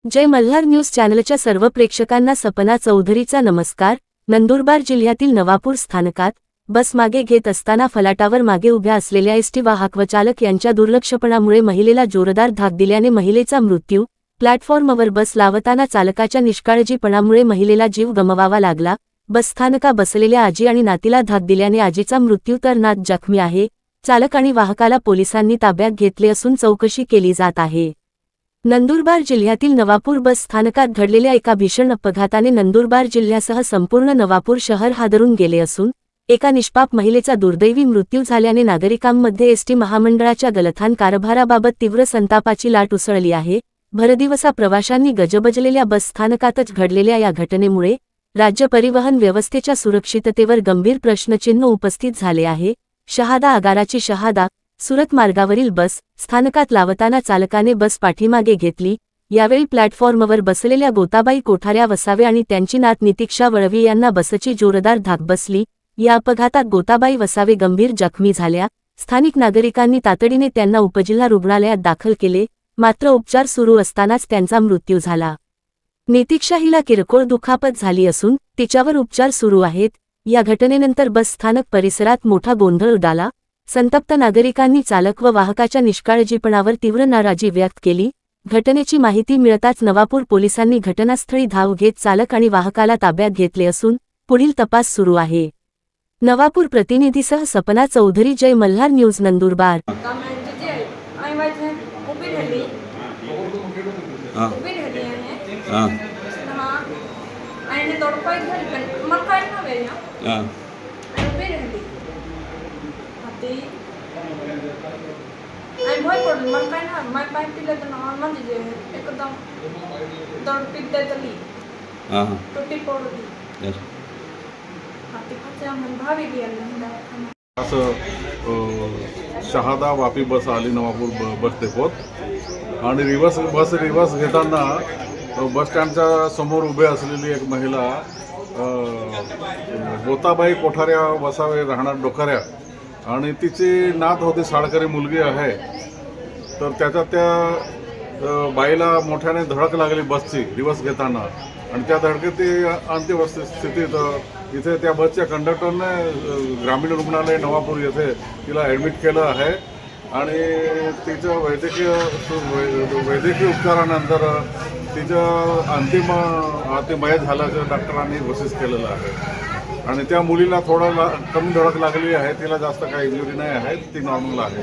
जय Malhar news चॅनलच्या सर्व प्रेक्षकांना सपना चौधरीचा नमस्कार। नंदुरबार जिल्ह्यातील नवापूर स्थानकात बस मागे घेत असताना फलाटावर मागे उभ्या असलेल्या एसटी वाहक व चालक यांच्या दुर्लक्षपणामुळे महिलेला जोरदार धाक दिल्याने महिलेचा मृत्यू। प्लॅटफॉर्मवर बस लावताना चालकाच्या निष्काळजीपणामुळे महिलेला जीव गमवावा लागला। बसस्थानका बसलेल्या आजी आणि नातीला धाक दिल्याने आजीचा मृत्यू तर नात जखमी आहे। चालक आणि वाहकाला पोलिसांनी ताब्यात घेतले असून चौकशी केली जात आहे। नंदुरबार जिल्ह्यातील नवापूर बस स्थानकात घडलेल्या एका भीषण अपघाताने नंदुरबार जिल्ह्यासह संपूर्ण नवापूर शहर हादरून गेले असून एका निष्पाप महिलेचा दुर्दैवी मृत्यू झाल्याने नागरिकांमध्ये एसटी महामंडळाच्या गलथान कारभाराबाबत तीव्र संतापाची लाट उसळली आहे। भरदिवसा प्रवाशांनी गजबजलेल्या बस स्थानकातच घडलेल्या या घटनेमुळे राज्य परिवहन व्यवस्थेच्या सुरक्षिततेवर गंभीर प्रश्नचिन्ह उपस्थित झाले आहे। शहादा आगाराची शहादा सुरत मार्गावरील बस स्थानकात लावताना चालकाने बस पाठीमागे घेतली। यावेळी प्लॅटफॉर्मवर बसलेल्या गोताबाई कोठाऱ्या वसावे आणि त्यांची नात नितीक्षा वळवी यांना बसची जोरदार धाक बसली। या अपघातात गोताबाई वसावे गंभीर जखमी झाल्या। स्थानिक नागरिकांनी तातडीने त्यांना उपजिल्हा रुग्णालयात दाखल केले, मात्र उपचार सुरू असतानाच त्यांचा मृत्यू झाला। नितीक्षा हिला किरकोळ दुखापत झाली असून तिच्यावर उपचार सुरू आहेत। या घटनेनंतर बस स्थानक परिसरात मोठा गोंधळ उडाला। संतप्त नागरिकांनी चालक व वाहकाच्या निष्काळजीपणावर तीव्र नाराजी व्यक्त केली। घटनेची माहिती मिळताच नवापूर पोलिसांनी घटनास्थळी धाव घेत चालक आणि वाहकाला ताब्यात घेतले असून पुढील तपास सुरू आहे। नवापूर प्रतिनिधीसह सपना चौधरी, जय मल्हार न्यूज नंदुरबार। भय पडली मला काय ना माय पाय पिलं तर नॉर्मल म्हणजे एकदम दड पिकते तली तुटी पडली हाती खाच्या मन भावी गेला असं शहादा वापी बस आली नवापूर बस डेपोत आणि रिवर्स घेताना बस स्टँडच्या समोर उभे असलेली एक महिला गोताबाई कोठाऱ्या वसावे राहणार डोकऱ्या आणि तिची नात होती, शाळकरी मुलगी आहे। तर त्याच्यात त्या बाईला मोठ्याने धडक लागली बसची रिवर्स घेताना आणि त्या धडकेत ती अंतिम स्थितीत इथे त्या बसच्या कंडक्टरने ग्रामीण रुग्णालय नवापूर येथे तिला ॲडमिट केलं आहे आणि तिचं वैद्यकीय उपचारानंतर तिचं अंतिमय झाल्याचं डॉक्टरांनी घोषित केलेलं आहे आणि त्या मुलीला थोडं कमी धडक लागली आहे, तिला जास्त काही इंजुरी नाही आहे, ती नॉर्मल आहे।